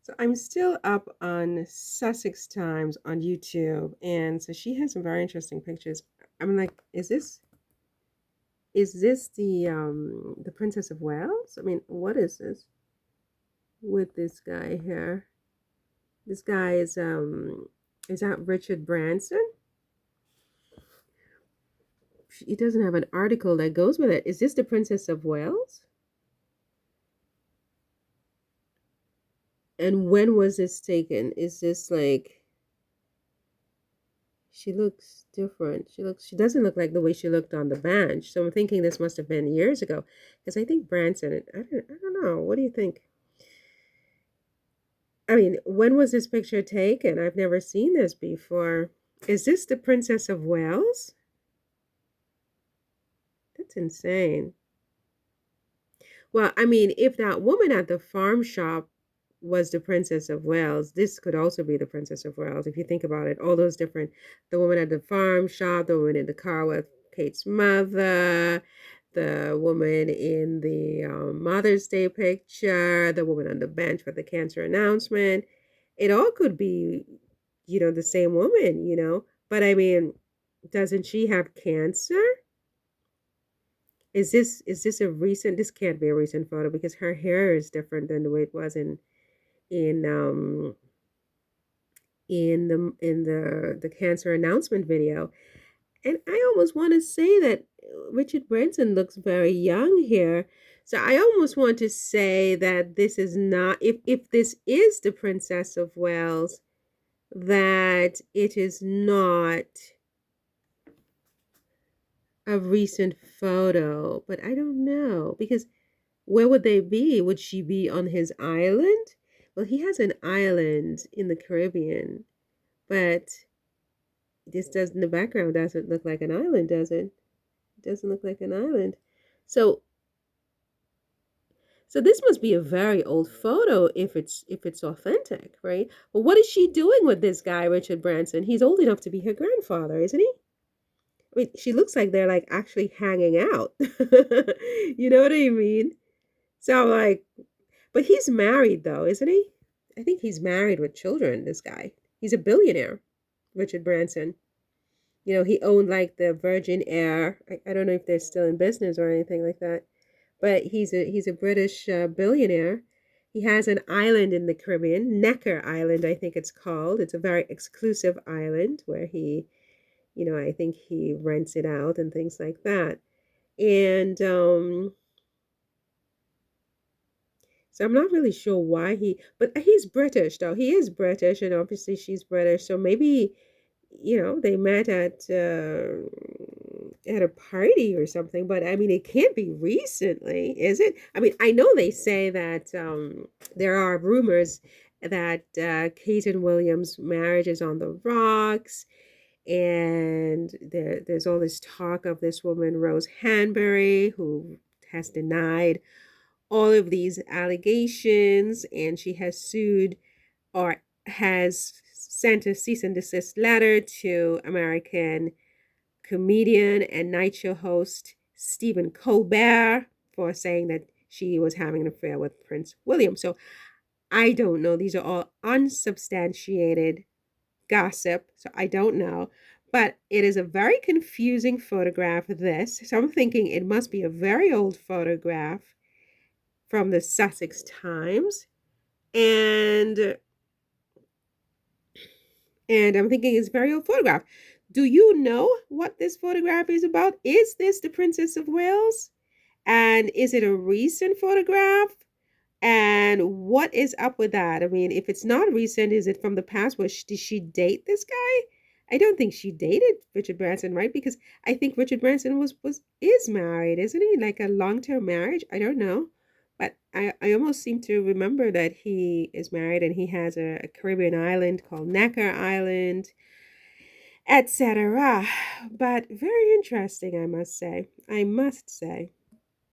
So I'm still up on Sussex Times on YouTube, and so she has some very interesting pictures. I'm like, is this the Princess of Wales? I mean, what is this with this guy here? This guy is that Richard Branson? He doesn't have an article that goes with it. Is this the Princess of Wales? And when was this taken? Is this like she looks different. She doesn't look like the way she looked on the bench. So I'm thinking this must have been years ago. Because I think Branson, I don't know. What do you think? I mean, when was this picture taken? I've never seen this before. Is this the Princess of Wales? That's insane. Well, I mean, if that woman at the farm shop was the Princess of Wales, this could also be the Princess of Wales. If you think about it, all those different, the woman at the farm shop, the woman in the car with Kate's mother, the woman in the Mother's Day picture, the woman on the bench for the cancer announcement. It all could be, the same woman. But I mean, doesn't she have cancer? Is this a recent? This can't be a recent photo because her hair is different than the way it was in um in the cancer announcement video. And I almost want to say that Richard Branson looks very young here. So I almost want to say that this is not, if this is the Princess of Wales, that it is not a recent photo. But I don't know because where would they be? Would she be on his island? Well, he has an island in the Caribbean, but this doesn't, the background doesn't look like an island, does it? It doesn't look like an island. So so this must be a very old photo if it's authentic, right? But what is she doing with this guy, Richard Branson? He's old enough to be her grandfather, isn't he? I mean, she looks like they're like actually hanging out. You know what I mean? So like, but he's married though, isn't he? I think he's married with children, this guy. He's a billionaire, Richard Branson. He owned like the Virgin Air. I don't know if they're still in business or anything like that, but he's a British billionaire. He has an island in the Caribbean, Necker Island, I think it's called. It's a very exclusive island where I think he rents it out and things like that. And so I'm not really sure why but he's British though. He is British, and obviously she's British. So maybe they met at a party or something, but I mean, it can't be recently, is it? I mean, I know they say that there are rumors that Kate and William's marriage is on the rocks, and there's all this talk of this woman, Rose Hanbury, who has denied all of these allegations, and she has sued or has sent a cease and desist letter to American comedian and night show host Stephen Colbert for saying that she was having an affair with Prince William. So I don't know. These are all unsubstantiated gossip. So I don't know. But it is a very confusing photograph, this. So I'm thinking it must be a very old photograph from the Sussex Times. And And I'm thinking it's a very old photograph. Do you know what this photograph is about? Is this the Princess of Wales? And is it a recent photograph? And what is up with that? I mean, if it's not recent, is it from the past? Did she date this guy? I don't think she dated Richard Branson, right? Because I think Richard Branson is married, isn't he? Like a long-term marriage? I don't know. But I almost seem to remember that he is married and he has a Caribbean island called Necker Island, etc. But very interesting, I must say. I must say.